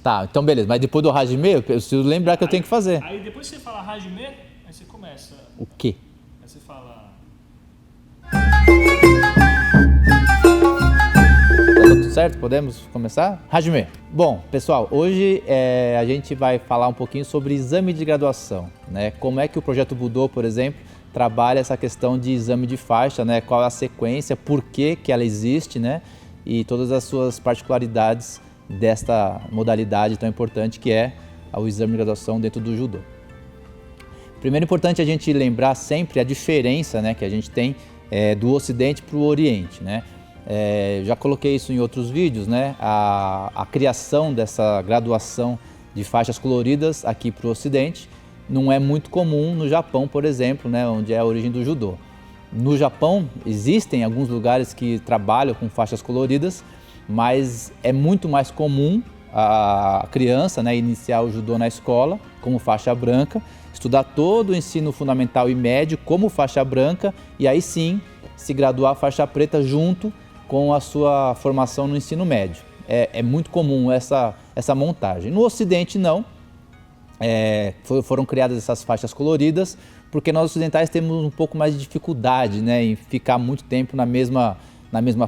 Tá, então beleza. Mas depois do Hajime, eu preciso lembrar que eu tenho que fazer. Aí depois você fala Hajime, aí você começa. O quê? Aí você fala... Tá tudo certo? Podemos começar? Hajime. Bom, pessoal, hoje a gente vai falar um pouquinho sobre exame de graduação, né? Como é que o Projeto Budô, por exemplo, trabalha essa questão de exame de faixa, né? Qual é a sequência, por que ela existe, né? E todas as suas particularidades desta modalidade tão importante que é o exame de graduação dentro do judô. Primeiro, importante a gente lembrar sempre a diferença, né, que a gente tem do Ocidente para o Oriente, né? Já coloquei isso em outros vídeos, né? A criação dessa graduação de faixas coloridas aqui para o Ocidente não é muito comum no Japão, por exemplo, né, onde é a origem do judô. No Japão existem alguns lugares que trabalham com faixas coloridas, mas é muito mais comum a criança, né, iniciar o judô na escola como faixa branca, estudar todo o ensino fundamental e médio como faixa branca e aí sim se graduar faixa preta junto com a sua formação no ensino médio. É muito comum essa montagem. No Ocidente não, foram criadas essas faixas coloridas porque nós ocidentais temos um pouco mais de dificuldade, né, em ficar muito tempo na mesma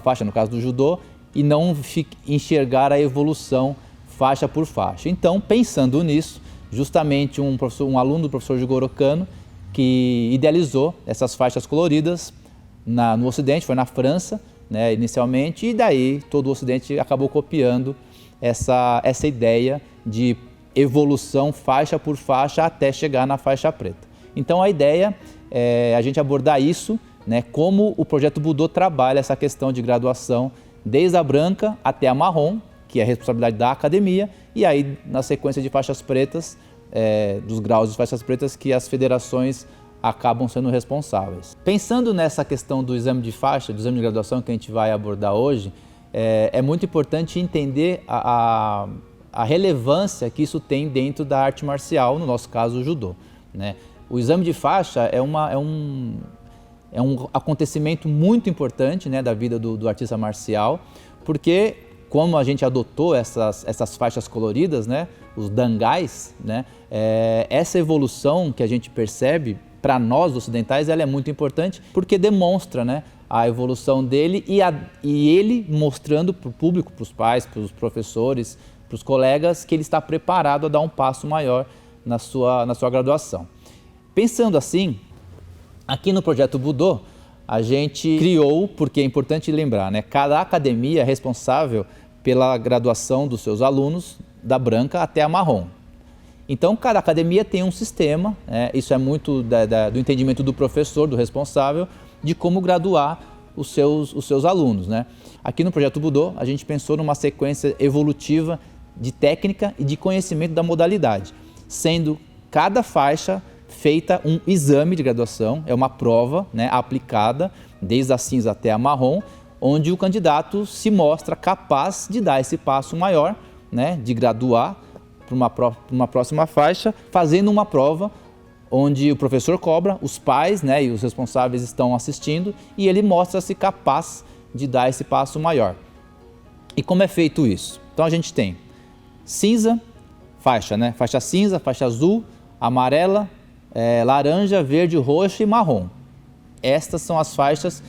faixa, no caso do judô, e não enxergar a evolução faixa por faixa. Então, pensando nisso, justamente um aluno do professor Jigoro Kano que idealizou essas faixas coloridas no Ocidente, foi na França, né, inicialmente, e daí todo o Ocidente acabou copiando essa ideia de evolução faixa por faixa até chegar na faixa preta. Então a ideia é a gente abordar isso, né, como o Projeto Budô trabalha essa questão de graduação desde a branca até a marrom, que é a responsabilidade da academia, e aí na sequência de faixas pretas, dos graus de faixas pretas que as federações acabam sendo responsáveis. Pensando nessa questão do exame de faixa, do exame de graduação que a gente vai abordar hoje, é muito importante entender a relevância que isso tem dentro da arte marcial, no nosso caso o judô, né? O exame de faixa é um acontecimento muito importante, né, da vida do artista marcial, porque como a gente adotou essas faixas coloridas, né, os dangais, né, essa evolução que a gente percebe para nós ocidentais ela é muito importante porque demonstra, né, a evolução dele e ele mostrando para o público, para os pais, para os professores, para os colegas que ele está preparado a dar um passo maior na sua graduação. Pensando assim, aqui no Projeto Budô, a gente criou, porque é importante lembrar, né, cada academia é responsável pela graduação dos seus alunos, da branca até a marrom. Então, cada academia tem um sistema, isso é muito do entendimento do professor, do responsável, de como graduar os seus alunos, né? Aqui no Projeto Budô, a gente pensou numa sequência evolutiva de técnica e de conhecimento da modalidade, sendo cada faixa feita um exame de graduação, é uma prova, né, aplicada desde a cinza até a marrom, onde o candidato se mostra capaz de dar esse passo maior, né, de graduar para uma próxima faixa, fazendo uma prova onde o professor cobra, os pais, né, e os responsáveis estão assistindo e ele mostra-se capaz de dar esse passo maior. E como é feito isso? Então a gente tem cinza, faixa, né, faixa cinza, faixa azul, amarela, laranja, verde, roxo e marrom. Estas são as faixas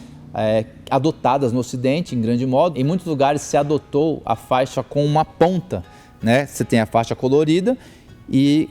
adotadas no Ocidente, em grande modo. Em muitos lugares se adotou a faixa com uma ponta, né? Você tem a faixa colorida e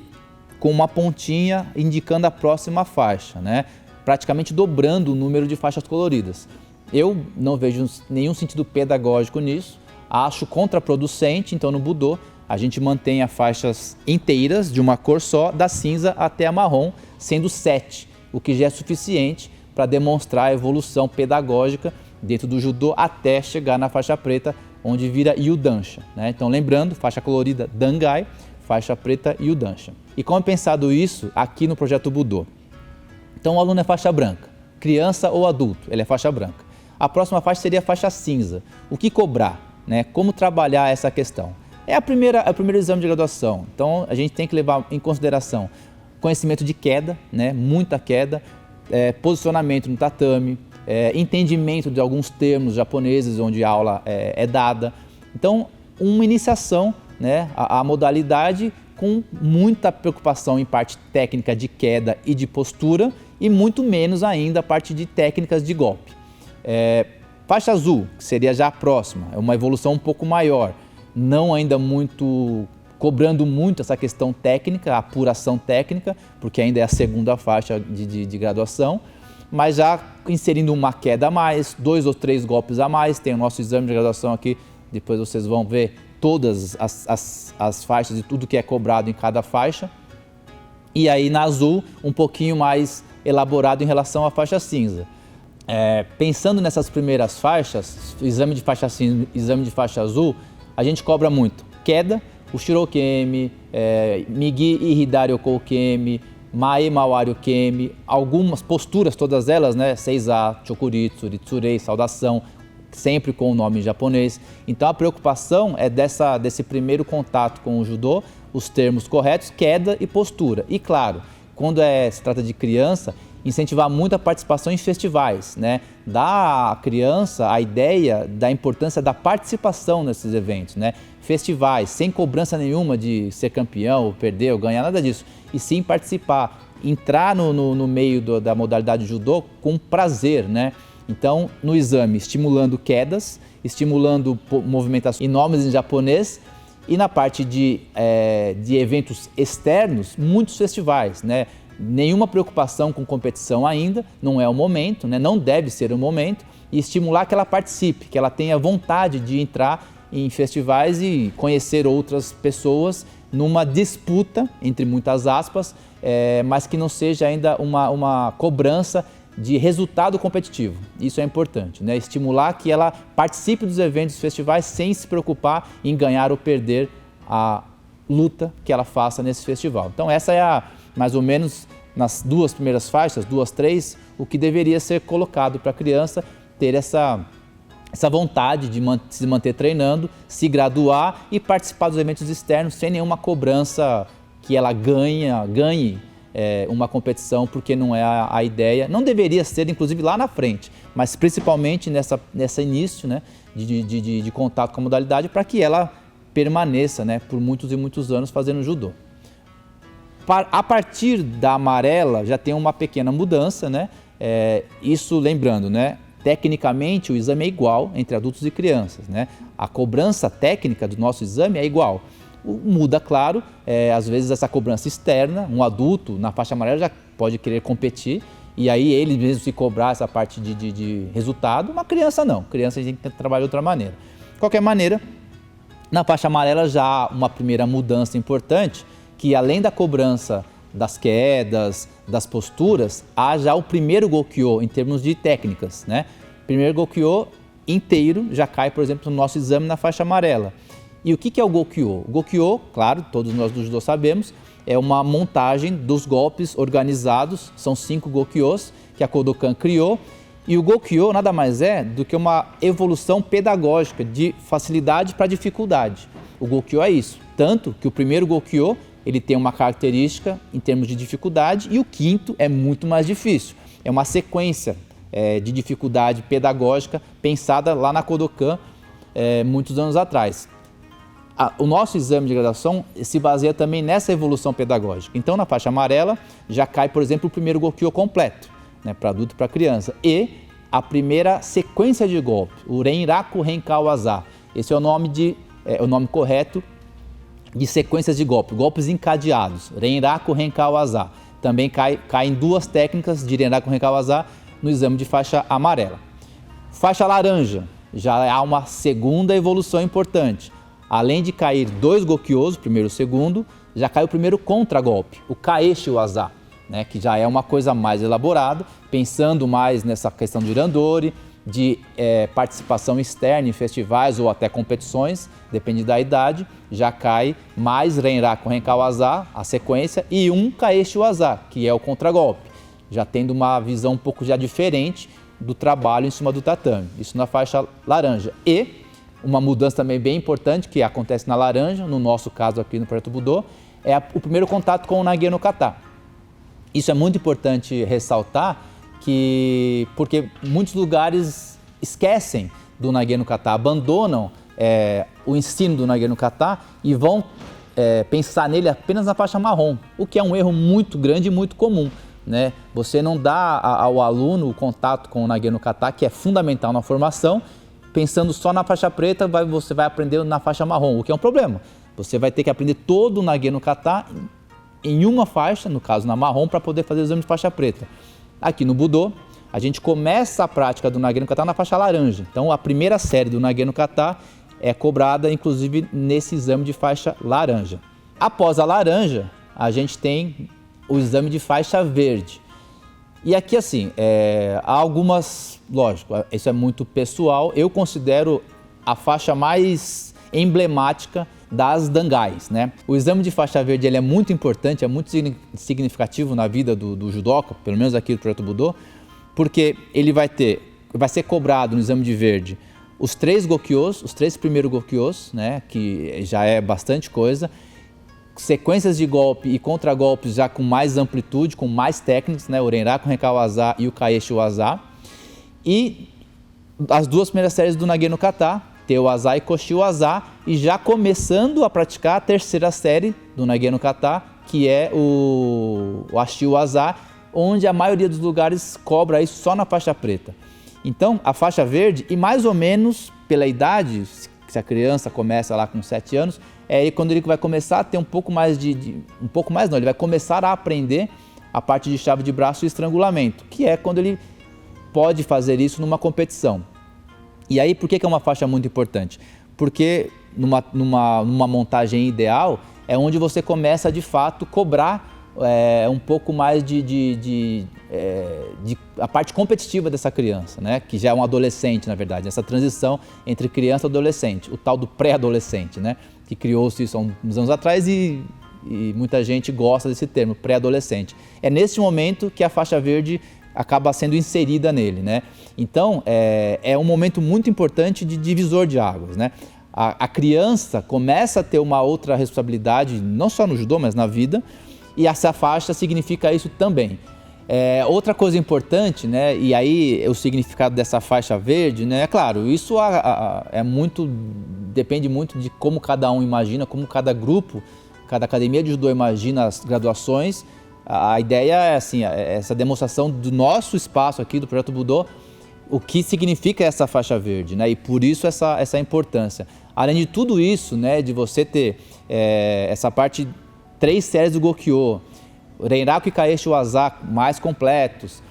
com uma pontinha indicando a próxima faixa, né? Praticamente dobrando o número de faixas coloridas. Eu não vejo nenhum sentido pedagógico nisso, acho contraproducente, então no Budô a gente mantém as faixas inteiras de uma cor só, da cinza até a marrom, sendo 7, o que já é suficiente para demonstrar a evolução pedagógica dentro do judô até chegar na faixa preta, onde vira Yudansha, né? Então lembrando, faixa colorida Dangai, faixa preta Yudansha. E como é pensado isso aqui no Projeto Budô? Então o aluno é faixa branca, criança ou adulto, ele é faixa branca. A próxima faixa seria a faixa cinza. O que cobrar, né? Como trabalhar essa questão? É o primeiro exame de graduação, então a gente tem que levar em consideração conhecimento de queda, né? Muita queda, posicionamento no tatame, entendimento de alguns termos japoneses onde a aula é dada. Então, uma iniciação né, a modalidade com muita preocupação em parte técnica de queda e de postura e muito menos ainda a parte de técnicas de golpe. Faixa azul, que seria já a próxima, é uma evolução um pouco maior, não ainda muito cobrando muito essa questão técnica, a apuração técnica, porque ainda é a segunda faixa de graduação, mas já inserindo uma queda a mais, 2 ou 3 golpes a mais. Tem o nosso exame de graduação aqui, depois vocês vão ver todas as faixas e tudo que é cobrado em cada faixa. E aí na azul, um pouquinho mais elaborado em relação à faixa cinza. Pensando nessas primeiras faixas, exame de faixa cinza, exame de faixa azul, a gente cobra muito queda, o Shirokemi, Migi e Hidari Okokemi, Mae Mawari Okemi, algumas posturas, todas elas, né? Seiza, Chokuritsu, Ritsurei, saudação, sempre com o nome em japonês. Então a preocupação é desse primeiro contato com o judô, os termos corretos, queda e postura. E claro, quando se trata de criança, incentivar muito a participação em festivais, né? Dar à criança a ideia da importância da participação nesses eventos, né? Festivais, sem cobrança nenhuma de ser campeão, ou perder, ou ganhar, nada disso. E sim participar, entrar no meio da modalidade judô com prazer, né? Então, no exame, estimulando quedas, estimulando movimentações em nomes em japonês, e na parte de eventos externos, muitos festivais, né? Nenhuma preocupação com competição ainda, não é o momento, né? Não deve ser o momento, e estimular que ela participe, que ela tenha vontade de entrar em festivais e conhecer outras pessoas numa disputa, entre muitas aspas, mas que não seja ainda uma cobrança de resultado competitivo. Isso é importante, né? Estimular que ela participe dos eventos, dos festivais, sem se preocupar em ganhar ou perder a luta que ela faça nesse festival. Então essa é mais ou menos nas 2 primeiras faixas, 2, 3, o que deveria ser colocado para a criança ter essa vontade de se manter treinando, se graduar e participar dos eventos externos sem nenhuma cobrança que ela ganhe uma competição, porque não é a ideia. Não deveria ser, inclusive, lá na frente, mas principalmente nessa início, né, de contato com a modalidade, para que ela permaneça, né, por muitos e muitos anos fazendo judô. A partir da amarela já tem uma pequena mudança, né? Isso lembrando, né? Tecnicamente o exame é igual entre adultos e crianças, né? A cobrança técnica do nosso exame é igual. Muda, claro, às vezes essa cobrança externa, um adulto na faixa amarela já pode querer competir e aí ele mesmo se cobrar essa parte de resultado, uma criança não, criança a gente tem que trabalhar de outra maneira. De qualquer maneira, na faixa amarela já há uma primeira mudança importante, que além da cobrança das quedas, das posturas, há já o primeiro Gokyo em termos de técnicas, né? O primeiro Gokyo inteiro já cai, por exemplo, no nosso exame na faixa amarela. E o que é o Gokyo? O Gokyo, claro, todos nós do judô sabemos, é uma montagem dos golpes organizados, são 5 Gokyos que a Kodokan criou, e o Gokyo nada mais é do que uma evolução pedagógica de facilidade para dificuldade. O Gokyo é isso, tanto que o primeiro Gokyo ele tem uma característica em termos de dificuldade e o quinto é muito mais difícil. É uma sequência de dificuldade pedagógica pensada lá na Kodokan muitos anos atrás. O nosso exame de graduação se baseia também nessa evolução pedagógica. Então, na faixa amarela já cai, por exemplo, o primeiro Gokyo completo, né, para adulto e para criança. E a primeira sequência de golpe, o Renraku Renkawaza. Esse é o nome correto de sequências de golpes encadeados, Renraku Renkawaza. Também cai em 2 técnicas de Renraku Renkawaza no exame de faixa amarela. Faixa laranja, já há uma segunda evolução importante. Além de cair 2 Gokyos, o primeiro e o segundo, já cai o primeiro contragolpe, o Kaeshi Waza, né, que já é uma coisa mais elaborada, pensando mais nessa questão do Irandori, de participação externa em festivais ou até competições, depende da idade, já cai mais Renraku Renkawaza, a sequência, e um Kaeshi Waza, que é o contragolpe, já tendo uma visão um pouco já diferente do trabalho em cima do tatame, isso na faixa laranja. E uma mudança também bem importante que acontece na laranja, no nosso caso aqui no Projeto Budô, é o primeiro contato com o Nage no Kata. Isso é muito importante ressaltar, porque muitos lugares esquecem do Nage no Kata, abandonam o ensino do Nageno Kata e vão pensar nele apenas na faixa marrom, o que é um erro muito grande e muito comum, né? Você não dá ao aluno o contato com o Nageno Kata, que é fundamental na formação, pensando só na faixa preta, você vai aprender na faixa marrom, o que é um problema. Você vai ter que aprender todo o Nageno Kata em uma faixa, no caso na marrom, para poder fazer o exame de faixa preta. Aqui no Budô, a gente começa a prática do Nageno Kata na faixa laranja. Então, a primeira série do Nageno Kata é cobrada, inclusive, nesse exame de faixa laranja. Após a laranja, a gente tem o exame de faixa verde. E aqui, assim, há algumas, lógico, isso é muito pessoal, eu considero a faixa mais emblemática das Dangais, né? O exame de faixa verde ele é muito importante, é muito significativo na vida do judoca, pelo menos aqui do Projeto Budô, porque ele vai ser cobrado no exame de verde os 3 gokyos, os 3 primeiros gokyos, né? Que já é bastante coisa, sequências de golpe e contragolpes já com mais amplitude, com mais técnicas, né? O Renraku Renkawaza e o Kaeshi Waza, e as 2 primeiras séries do Nageno Kata, Tewaza e Koshi Waza, e já começando a praticar a 3ª série do Nageno Kata, que é o Ashi Waza, onde a maioria dos lugares cobra isso só na faixa preta. Então, a faixa verde, e mais ou menos pela idade, se a criança começa lá com 7 anos, quando ele vai começar a ter um pouco mais ele vai começar a aprender a parte de chave de braço e estrangulamento, que é quando ele pode fazer isso numa competição. E aí, por que é uma faixa muito importante? Porque numa montagem ideal é onde você começa de fato cobrar um pouco mais a parte competitiva dessa criança, né? Que já é um adolescente, na verdade, essa transição entre criança e adolescente, o tal do pré-adolescente, né? Que criou-se isso há uns anos atrás e muita gente gosta desse termo, pré-adolescente. É nesse momento que a faixa verde acaba sendo inserida nele, né? Então, é um momento muito importante de divisor de águas, né? A criança começa a ter uma outra responsabilidade, não só no judô, mas na vida, e essa faixa significa isso também. Outra coisa importante, né, e aí o significado dessa faixa verde, né, é claro, isso depende muito de como cada um imagina, como cada grupo, cada academia de judô imagina as graduações. A ideia é assim, essa demonstração do nosso espaço aqui do Projeto Budô, o que significa essa faixa verde, né, e por isso essa importância. Além de tudo isso, né, de você ter essa parte 3 séries do Gokyo, Renraku e Kaeshi Waza mais completos,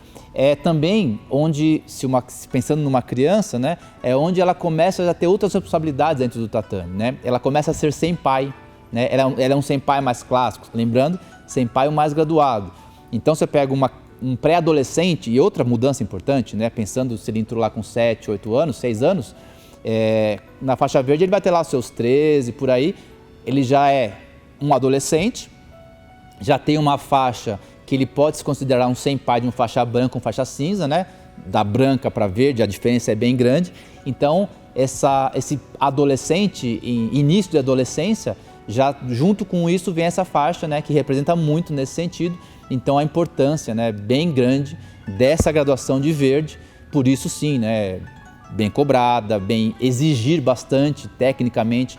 também onde, pensando numa criança, né, é onde ela começa a ter outras responsabilidades dentro do tatame, né? Ela começa a ser senpai, né? Ela é um senpai mais clássico, lembrando, senpai o mais graduado. Então você pega um pré-adolescente, e outra mudança importante, né, pensando se ele entrou lá com 7, 8 anos, 6 anos, na faixa verde ele vai ter lá os seus 13, por aí, ele já é um adolescente, já tem uma faixa que ele pode se considerar um senpai de uma faixa branca, uma faixa cinza, né? Da branca para verde, a diferença é bem grande. Então, esse adolescente, início de adolescência, já junto com isso vem essa faixa, né? Que representa muito nesse sentido. Então, a importância, né? Bem grande dessa graduação de verde. Por isso, sim, né? Bem cobrada, bem exigir bastante tecnicamente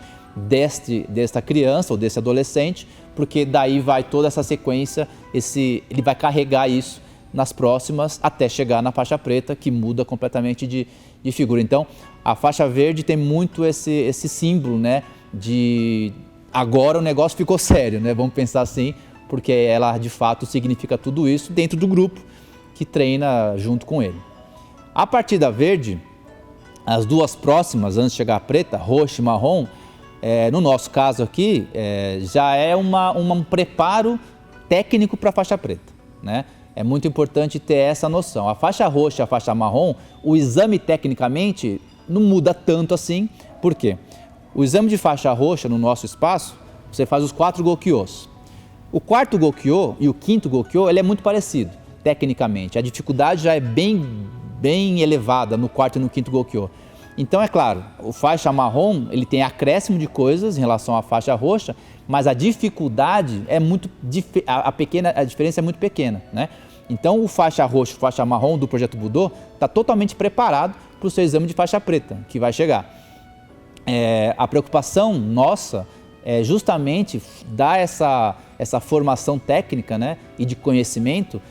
desta criança ou desse adolescente, porque daí vai toda essa sequência, ele vai carregar isso nas próximas até chegar na faixa preta, que muda completamente de figura. Então, a faixa verde tem muito esse símbolo, né, de agora o negócio ficou sério, né, vamos pensar assim, porque ela de fato significa tudo isso dentro do grupo que treina junto com ele. A partir da verde, as 2 próximas, antes de chegar à preta, roxa e marrom, no nosso caso aqui, já é um preparo técnico para a faixa preta, né? É muito importante ter essa noção. A faixa roxa e a faixa marrom, o exame tecnicamente não muda tanto assim. Por quê? O exame de faixa roxa no nosso espaço, você faz os 4 gokyos. O 4º gokyo e o 5º gokyo, ele é muito parecido, tecnicamente. A dificuldade já é bem elevada no 4º e no 5º gokyo. Então, é claro, o faixa marrom, ele tem acréscimo de coisas em relação à faixa roxa, mas a dificuldade é muito, a diferença é muito pequena, né? Então, o faixa roxa e o faixa marrom do Projeto Budô está totalmente preparado para o seu exame de faixa preta, que vai chegar. a preocupação nossa é justamente dar essa formação técnica, né, e de conhecimento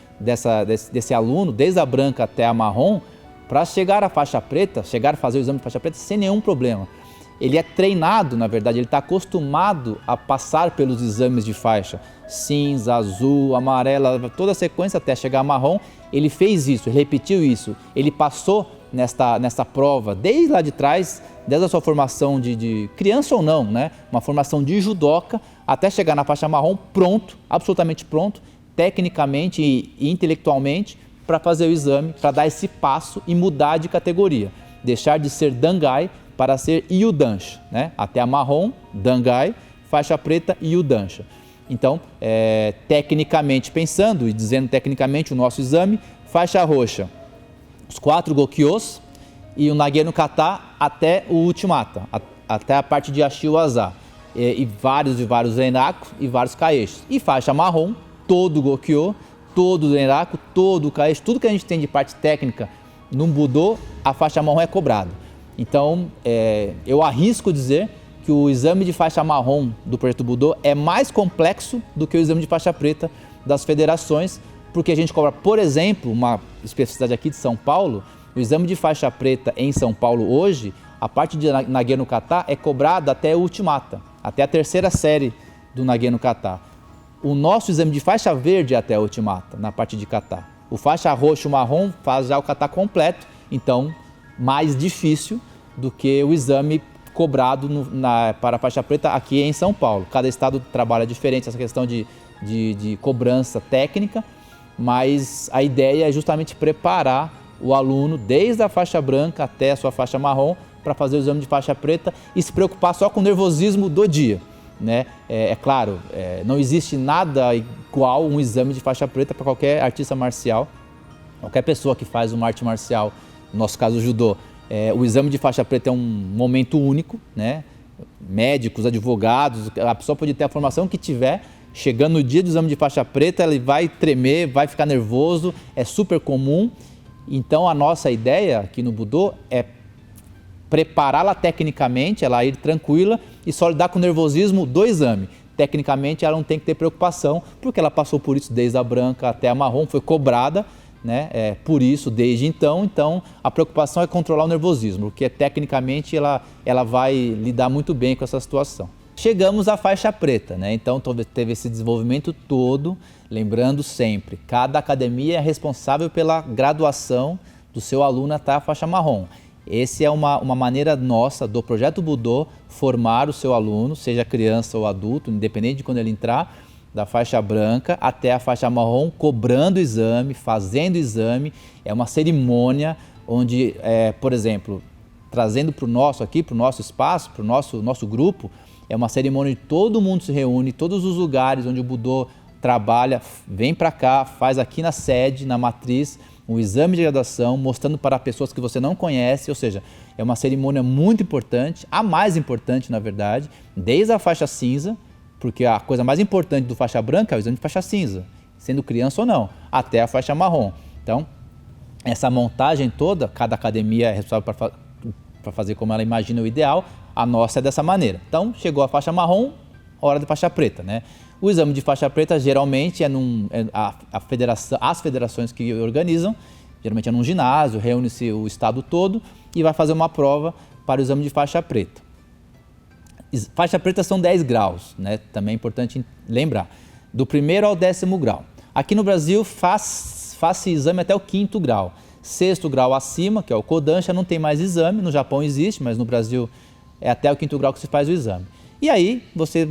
desse aluno, desde a branca até a marrom, para chegar à faixa preta, chegar a fazer o exame de faixa preta sem nenhum problema. Ele é treinado, na verdade, ele está acostumado a passar pelos exames de faixa, cinza, azul, amarela, toda a sequência até chegar a marrom. Ele fez isso, ele repetiu isso, ele passou nesta prova desde lá de trás, desde a sua formação de criança ou não, né? Uma formação de judoca, até chegar na faixa marrom pronto, absolutamente pronto, tecnicamente e intelectualmente, para fazer o exame, para dar esse passo e mudar de categoria, deixar de ser Dangai para ser Yudansha, né? Até a marrom, Dangai, faixa preta e Yudansha. Então, tecnicamente pensando e dizendo tecnicamente o nosso exame, faixa roxa, os 4 Gokyos e o Nage no Kata até o Ultimata, até a parte de Ashiwaza, e vários Renraku e vários Kaeixos. E faixa marrom, todo Gokyo, todo Renraku, todo Kaeixo, tudo que a gente tem de parte técnica no Budô, a faixa marrom é cobrado. Então, eu arrisco dizer que o exame de faixa marrom do Projeto Budô é mais complexo do que o exame de faixa preta das federações, porque a gente cobra, por exemplo, uma especificidade aqui de São Paulo, o exame de faixa preta em São Paulo hoje, a parte de Nage no Kata é cobrada até o Ultimata, até a 3ª série do Nage no Kata. O nosso exame de faixa verde é até o Ultimata, na parte de Kata. O faixa roxo marrom faz já o Kata completo, então mais difícil do que o exame cobrado para a faixa preta aqui em São Paulo. Cada estado trabalha diferente essa questão de cobrança técnica, mas a ideia é justamente preparar o aluno desde a faixa branca até a sua faixa marrom para fazer o exame de faixa preta e se preocupar só com o nervosismo do dia, né? Claro, não existe nada igual um exame de faixa preta para qualquer artista marcial, qualquer pessoa que faz uma arte marcial, no nosso caso o judô. O exame de faixa preta é um momento único, né? Médicos, advogados, a pessoa pode ter a formação que tiver, chegando no dia do exame de faixa preta, ele vai tremer, vai ficar nervoso, é super comum. Então a nossa ideia aqui no Budô é prepará-la tecnicamente, ela ir tranquila e só lidar com o nervosismo do exame. Tecnicamente ela não tem que ter preocupação, porque ela passou por isso desde a branca até a marrom, foi cobrada, né? Por isso desde então a preocupação é controlar o nervosismo, porque tecnicamente ela vai lidar muito bem com essa situação. Chegamos à faixa preta, né? Então teve esse desenvolvimento todo, lembrando sempre, cada academia é responsável pela graduação do seu aluno até a faixa marrom. Essa é uma maneira nossa do Projeto Budô formar o seu aluno, seja criança ou adulto, independente de quando ele entrar, da faixa branca até a faixa marrom, cobrando o exame, fazendo o exame. É uma cerimônia onde, por exemplo, trazendo para o nosso espaço, para o nosso grupo, é uma cerimônia onde todo mundo se reúne, todos os lugares onde o Budô trabalha, vem para cá, faz aqui na sede, na matriz, um exame de graduação, mostrando para pessoas que você não conhece, ou seja, é uma cerimônia muito importante, a mais importante, na verdade, desde a faixa cinza, porque a coisa mais importante do faixa branca é o exame de faixa cinza, sendo criança ou não, até a faixa marrom. Então, essa montagem toda, cada academia é responsável para fazer como ela imagina o ideal, a nossa é dessa maneira. Então, chegou a faixa marrom, hora de faixa preta, né? O exame de faixa preta geralmente as federações que organizam, geralmente é num ginásio, reúne-se o estado todo e vai fazer uma prova para o exame de faixa preta. Faixa preta são 10 graus, né? Também é importante lembrar, do 1º ao 10º grau. Aqui no Brasil faz-se exame até o 5º grau. 6º grau acima, que é o Kodansha, não tem mais exame, no Japão existe, mas no Brasil é até o 5º grau que se faz o exame. E aí você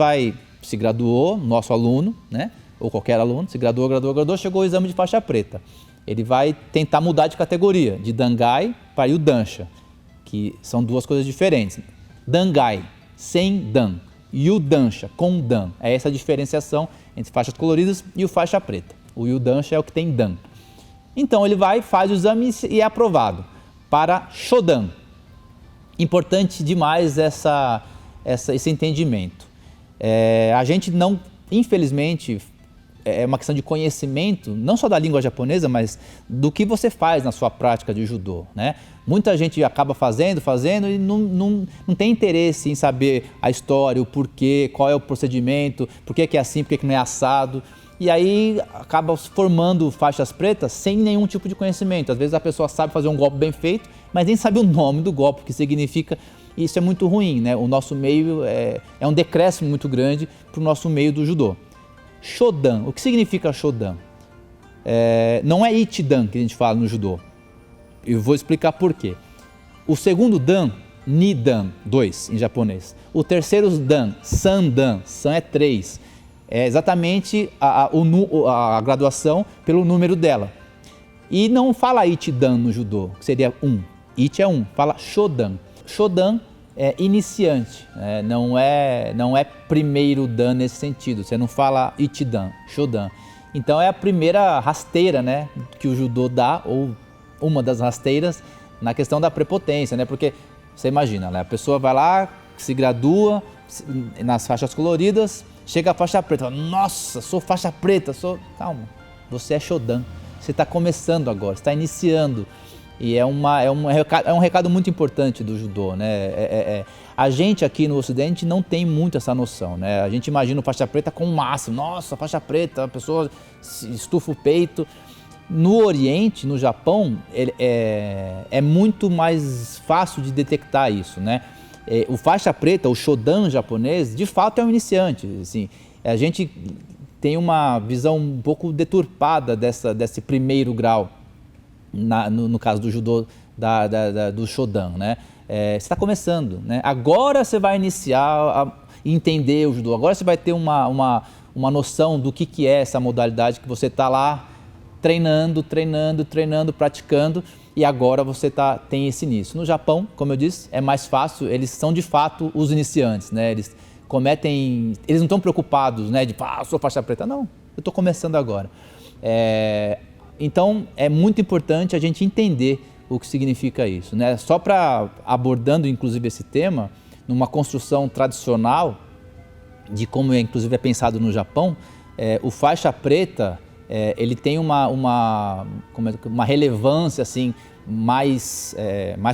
se graduou, nosso aluno, né? Ou qualquer aluno, se graduou, chegou o exame de faixa preta. Ele vai tentar mudar de categoria, de Dangai para Yudansha, que são duas coisas diferentes. Dangai, sem Dan, Yudansha, com Dan. É essa a diferenciação entre faixas coloridas e o faixa preta. O Yudansha é o que tem Dan. Então ele faz o exame e é aprovado para Shodan. Importante demais esse entendimento. A gente não, infelizmente, é uma questão de conhecimento, não só da língua japonesa, mas do que você faz na sua prática de judô, né? Muita gente acaba fazendo e não tem interesse em saber a história, o porquê, qual é o procedimento, por que é assim, por que não é assado. E aí acaba formando faixas pretas sem nenhum tipo de conhecimento. Às vezes a pessoa sabe fazer um golpe bem feito, mas nem sabe o nome do golpe, o que significa. E isso é muito ruim, né? O nosso meio é um decréscimo muito grande para o nosso meio do judô. Shodan, o que significa Shodan? Não é Ichidan que a gente fala no judô. Eu vou explicar por quê. O segundo dan, Nidan, 2 em japonês. O terceiro dan, Sandan, San é 3. É exatamente a graduação pelo número dela. E não fala Ichidan no judô, que seria 1. Ichi é 1, fala Shodan. Shodan é iniciante, não é primeiro dan nesse sentido. Você não fala Ichidan, Shodan. Então é a primeira rasteira, né, que o judô dá, ou uma das rasteiras na questão da prepotência, né? Porque você imagina, né? A pessoa vai lá, se gradua nas faixas coloridas, chega a faixa preta, fala, nossa, sou faixa preta, Calma, você é Shodan, você está começando agora, está iniciando. E é um recado muito importante do judô, né? A gente aqui no Ocidente não tem muito essa noção, né? A gente imagina o faixa preta com o máximo, nossa, faixa preta, a pessoa estufa o peito. No Oriente, no Japão, é muito mais fácil de detectar isso, né? O faixa preta, o Shodan japonês, de fato é um iniciante. Assim, a gente tem uma visão um pouco deturpada desse primeiro grau, no caso do judô, do Shodan, né? Você está começando, né? Agora você vai iniciar a entender o judô, agora você vai ter uma noção do que é essa modalidade que você está lá treinando, praticando, e agora você tem esse início. No Japão, como eu disse, é mais fácil, eles são de fato os iniciantes, né? Eles não estão preocupados, né, de sou faixa preta, não, eu estou começando agora. Então é muito importante a gente entender o que significa isso, né? Só para abordando inclusive esse tema, numa construção tradicional, de como inclusive é pensado no Japão, o faixa preta, ele tem uma relevância assim, mais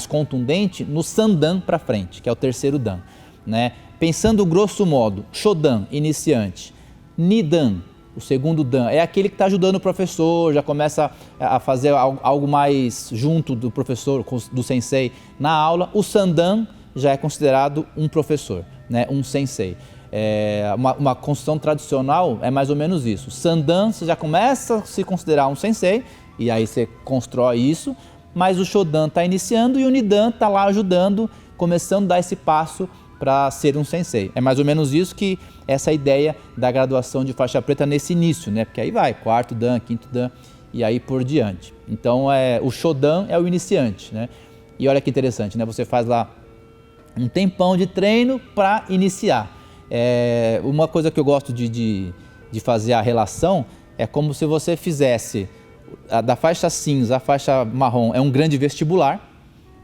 contundente no Sandan para frente, que é o terceiro dan, né? Pensando grosso modo, Shodan, iniciante, Nidan, o segundo dan, é aquele que está ajudando o professor, já começa a fazer algo mais junto do professor, do sensei na aula. O Sandan já é considerado um professor, né? Um sensei. Uma construção tradicional é mais ou menos isso. Sandan, você já começa a se considerar um sensei, e aí você constrói isso, mas o Shodan está iniciando e o Nidan está lá ajudando, começando a dar esse passo para ser um sensei. É mais ou menos isso que essa ideia da graduação de faixa preta nesse início, né? Porque aí vai, quarto dan, quinto dan e aí por diante. Então o Shodan é o iniciante, né? E olha que interessante, né? Você faz lá um tempão de treino para iniciar. Uma coisa que eu gosto de fazer a relação é como se você fizesse da faixa cinza à faixa marrom, é um grande vestibular,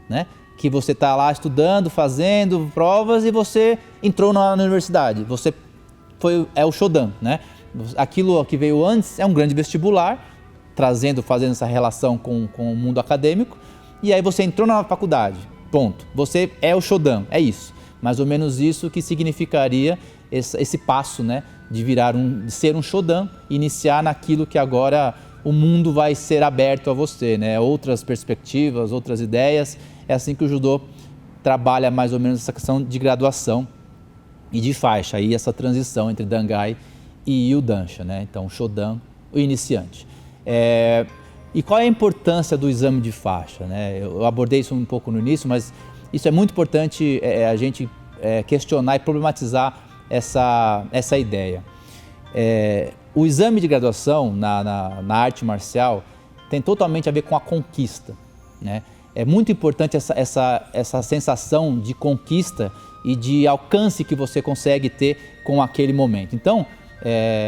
né? Que você está lá estudando, fazendo provas e você entrou na universidade. Você é o Shodan, né? Aquilo que veio antes é um grande vestibular, fazendo essa relação com o mundo acadêmico, e aí você entrou na faculdade, ponto. Você é o Shodan, é isso. Mais ou menos isso que significaria esse passo, né? De ser um Shodan, iniciar naquilo que agora o mundo vai ser aberto a você, né? Outras perspectivas, outras ideias. É assim que o judô trabalha mais ou menos essa questão de graduação e de faixa, aí essa transição entre Dangai e o Dansha, né? Então, Shodan, o iniciante. E qual é a importância do exame de faixa, né? Eu abordei isso um pouco no início, mas isso é muito importante a gente questionar e problematizar essa ideia. O exame de graduação na arte marcial tem totalmente a ver com a conquista, né? É muito importante essa sensação de conquista e de alcance que você consegue ter com aquele momento. Então,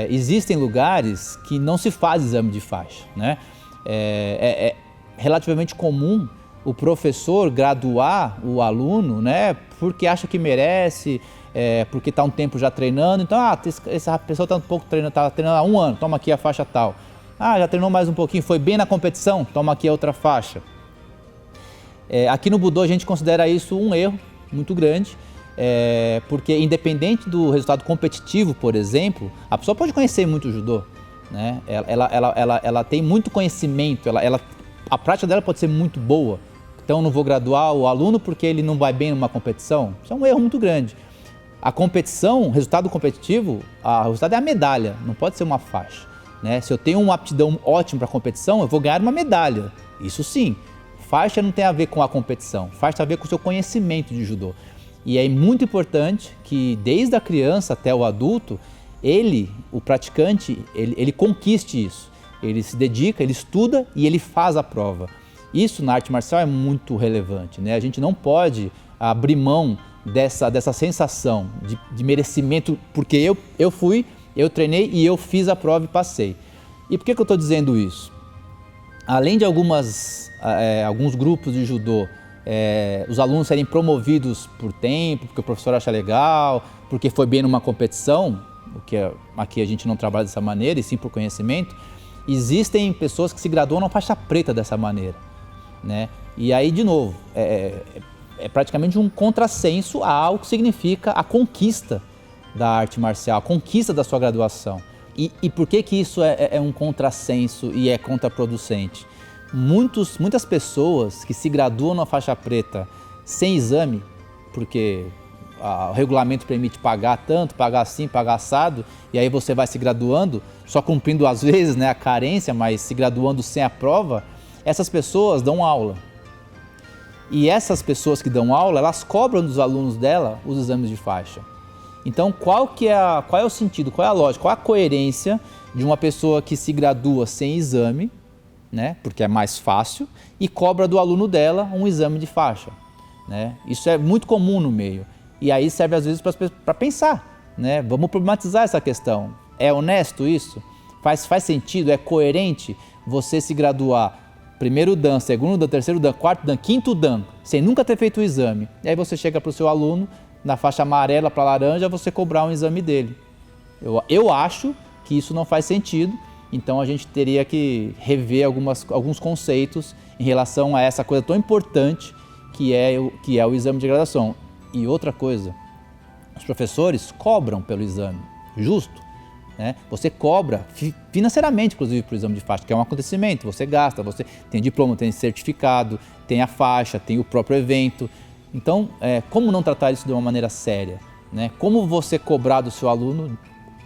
existem lugares que não se faz exame de faixa, né? É relativamente comum o professor graduar o aluno, né, porque acha que merece, porque está um tempo já treinando, então essa pessoa está um pouco treinando, está treinando há 1 ano, toma aqui a faixa tal. Já treinou mais um pouquinho, foi bem na competição, toma aqui a outra faixa. Aqui no Budô a gente considera isso um erro muito grande, porque independente do resultado competitivo, por exemplo, a pessoa pode conhecer muito o judô, né? Ela tem muito conhecimento, a prática dela pode ser muito boa, então não vou graduar o aluno porque ele não vai bem numa competição. Isso é um erro muito grande. A competição, o resultado competitivo, o resultado é a medalha, não pode ser uma faixa, né? Se eu tenho uma aptidão ótima para a competição, eu vou ganhar uma medalha, isso sim. Faixa não tem a ver com a competição, faixa tem a ver com o seu conhecimento de judô. E é muito importante que desde a criança até o adulto, o praticante, ele conquiste isso. Ele se dedica, ele estuda e ele faz a prova. Isso na arte marcial é muito relevante, né? A gente não pode abrir mão dessa sensação de merecimento, porque eu treinei e eu fiz a prova e passei. E por que eu estou dizendo isso? Além de alguns grupos de judô, os alunos serem promovidos por tempo, porque o professor acha legal, porque foi bem numa competição, o que aqui a gente não trabalha dessa maneira, e sim por conhecimento, existem pessoas que se graduam na faixa preta dessa maneira, né? E aí, de novo, é praticamente um contrassenso ao que significa a conquista da arte marcial, a conquista da sua graduação. E por que isso é um contrassenso e é contraproducente? Muitas pessoas que se graduam na faixa preta sem exame, porque o regulamento permite pagar tanto, pagar assim, pagar assado, e aí você vai se graduando, só cumprindo às vezes, né, a carência, mas se graduando sem a prova, essas pessoas dão aula. E essas pessoas que dão aula, elas cobram dos alunos dela os exames de faixa. Então, qual é o sentido, qual é a lógica, qual é a coerência de uma pessoa que se gradua sem exame, né, porque é mais fácil, e cobra do aluno dela um exame de faixa, né? Isso é muito comum no meio. E aí serve às vezes para pensar, né? Vamos problematizar essa questão. É honesto isso? Faz sentido? É coerente você se graduar primeiro dan, segundo dan, terceiro dan, quarto dan, quinto dan, sem nunca ter feito o exame? E aí você chega para o seu aluno, na faixa amarela para laranja, você cobrar um exame dele. Eu acho que isso não faz sentido, então a gente teria que rever alguns conceitos em relação a essa coisa tão importante que é o exame de graduação. E outra coisa, os professores cobram pelo exame, justo, né? Você cobra financeiramente, inclusive, para o exame de faixa, que é um acontecimento, você gasta, você tem diploma, tem certificado, tem a faixa, tem o próprio evento. Então, como não tratar isso de uma maneira séria, né? Como você cobrar do seu aluno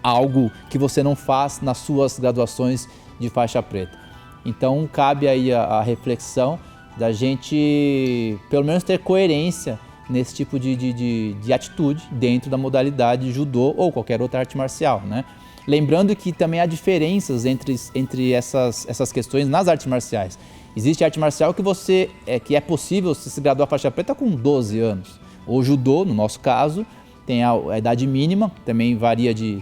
algo que você não faz nas suas graduações de faixa preta? Então, cabe aí a reflexão da gente, pelo menos, ter coerência nesse tipo de atitude dentro da modalidade judô ou qualquer outra arte marcial, né? Lembrando que também há diferenças entre essas questões nas artes marciais. Existe arte marcial que é possível se graduar faixa preta com 12 anos. O judô, no nosso caso, tem a idade mínima, também varia de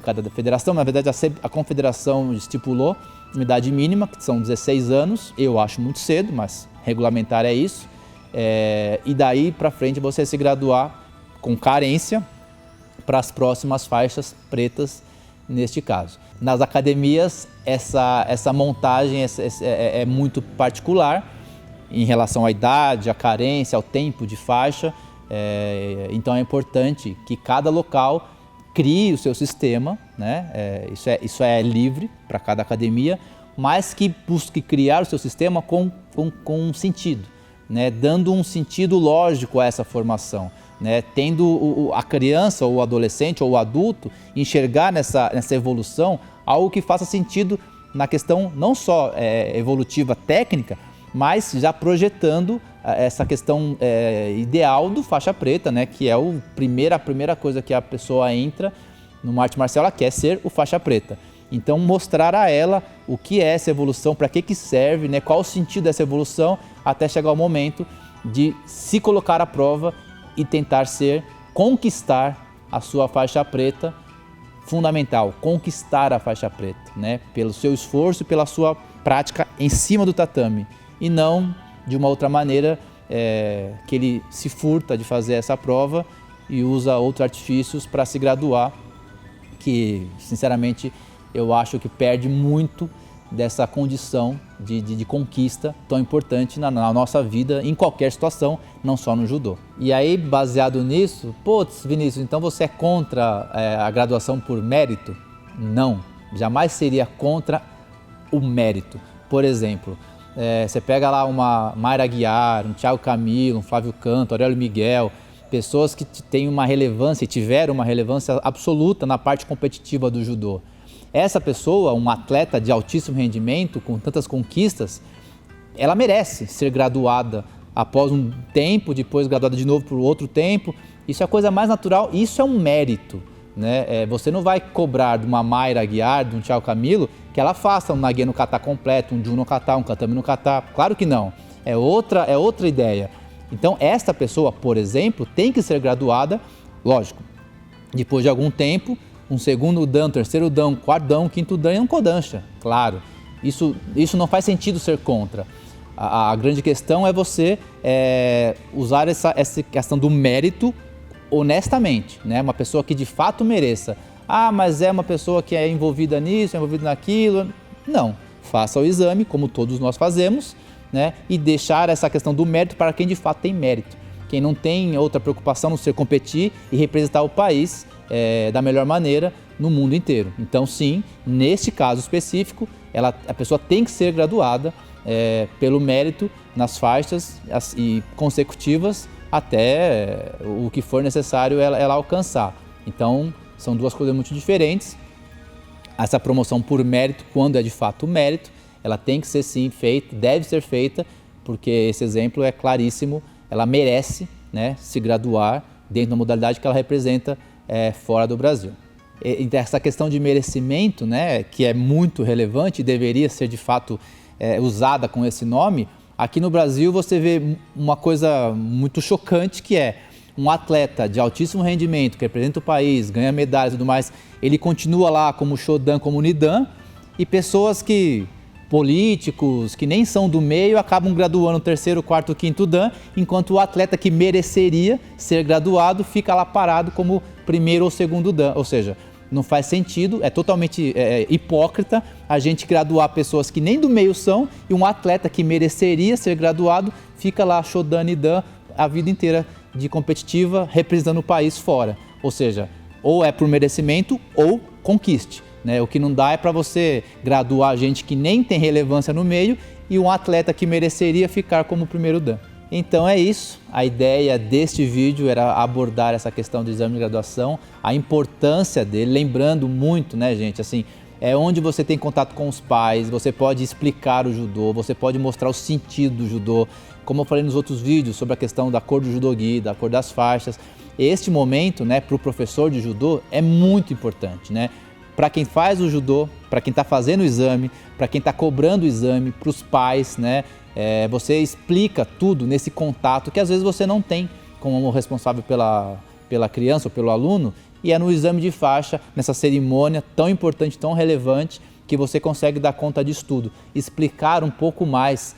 cada federação. Na verdade, a confederação estipulou uma idade mínima, que são 16 anos. Eu acho muito cedo, mas regulamentar é isso. E daí para frente você se graduar com carência para as próximas faixas pretas neste caso. Nas academias essa montagem é muito particular em relação à idade, à carência, ao tempo de faixa, então é importante que cada local crie o seu sistema, né? Isso é livre para cada academia, mas que busque criar o seu sistema com um sentido, né? Dando um sentido lógico a essa formação, né? Tendo a criança ou o adolescente ou o adulto enxergar nessa evolução algo que faça sentido na questão não só evolutiva técnica, mas já projetando essa questão ideal do faixa preta, né? Que é a primeira coisa que a pessoa entra numa arte marcial, ela quer ser o faixa preta. Então mostrar a ela o que é essa evolução, para que serve, né? Qual o sentido dessa evolução, até chegar o momento de se colocar à prova e tentar conquistar a sua faixa preta. Fundamental, conquistar a faixa preta, né? Pelo seu esforço e pela sua prática em cima do tatame, e não de uma outra maneira que ele se furta de fazer essa prova e usa outros artifícios para se graduar, que sinceramente eu acho que perde muito dessa condição de conquista tão importante na nossa vida, em qualquer situação, não só no judô. E aí, baseado nisso, putz, Vinícius, então você é contra a graduação por mérito? Não, jamais seria contra o mérito. Por exemplo, você pega lá uma Mayra Aguiar, um Thiago Camilo, um Flávio Canto, Aurélio Miguel, pessoas que têm uma relevância e tiveram uma relevância absoluta na parte competitiva do judô. Essa pessoa, um atleta de altíssimo rendimento, com tantas conquistas, ela merece ser graduada após um tempo, depois graduada de novo por outro tempo. Isso é a coisa mais natural, isso é um mérito, né? Você não vai cobrar de uma Mayra Aguiar, de um Thiago Camilo, que ela faça um Nage no Kata completo, um Jun no Kata, um Katame no Kata. Claro que não, é outra ideia. Então, esta pessoa, por exemplo, tem que ser graduada, lógico, depois de algum tempo, um segundo dan, um terceiro dan, um quarto dan, um quinto dan e um kodansha, claro. Isso não faz sentido ser contra. A grande questão é você usar essa questão do mérito honestamente, né? Uma pessoa que de fato mereça. Ah, mas é uma pessoa que é envolvida nisso, é envolvida naquilo. Não, faça o exame, como todos nós fazemos, né? E deixar essa questão do mérito para quem de fato tem mérito. Quem não tem outra preocupação não ser competir e representar o país da melhor maneira no mundo inteiro. Então, sim, neste caso específico, a pessoa tem que ser graduada pelo mérito nas faixas e consecutivas até o que for necessário ela alcançar. Então, são duas coisas muito diferentes. Essa promoção por mérito, quando é de fato mérito, ela tem que ser sim feita, deve ser feita, porque esse exemplo é claríssimo, ela merece, né, se graduar dentro da modalidade que ela representa fora do Brasil. E essa questão de merecimento, né, que é muito relevante e deveria ser de fato usada com esse nome, aqui no Brasil você vê uma coisa muito chocante, que é um atleta de altíssimo rendimento, que representa o país, ganha medalhas e tudo mais, ele continua lá como Shodan, como Nidan, e pessoas políticos que nem são do meio acabam graduando o terceiro, quarto, quinto dan, enquanto o atleta que mereceria ser graduado fica lá parado como primeiro ou segundo dan. Ou seja, não faz sentido, é totalmente hipócrita a gente graduar pessoas que nem do meio são e um atleta que mereceria ser graduado fica lá Shodan e dan a vida inteira de competitiva representando o país fora. Ou seja, ou é por merecimento ou conquiste. Né? O que não dá é para você graduar gente que nem tem relevância no meio e um atleta que mereceria ficar como primeiro dan. Então é isso, a ideia deste vídeo era abordar essa questão do exame de graduação, a importância dele, lembrando muito, né, gente, assim, é onde você tem contato com os pais, você pode explicar o judô, você pode mostrar o sentido do judô, como eu falei nos outros vídeos sobre a questão da cor do judogi, da cor das faixas. Este momento, né, para o professor de judô é muito importante, né? Para quem faz o judô, para quem está fazendo o exame, para quem está cobrando o exame, para os pais, né? Você explica tudo nesse contato que às vezes você não tem como responsável pela criança ou pelo aluno, e é no exame de faixa, nessa cerimônia tão importante, tão relevante, que você consegue dar conta disso tudo, explicar um pouco mais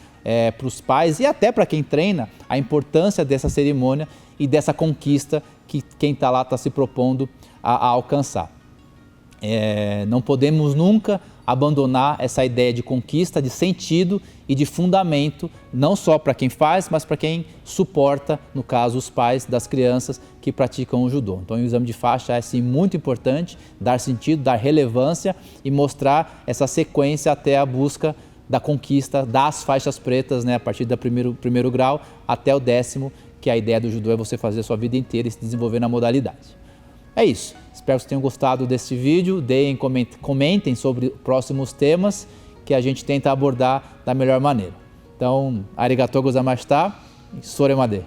para os pais e até para quem treina a importância dessa cerimônia e dessa conquista que quem está lá está se propondo a alcançar. Não podemos nunca abandonar essa ideia de conquista, de sentido e de fundamento, não só para quem faz, mas para quem suporta, no caso, os pais das crianças que praticam o judô. Então, o exame de faixa é sim muito importante, dar sentido, dar relevância e mostrar essa sequência até a busca da conquista das faixas pretas, né, a partir do primeiro grau até o 10º, que a ideia do judô é você fazer a sua vida inteira e se desenvolver na modalidade. É isso, espero que vocês tenham gostado deste vídeo, comentem sobre próximos temas que a gente tenta abordar da melhor maneira. Então, arigatou gozaimashita, soremade.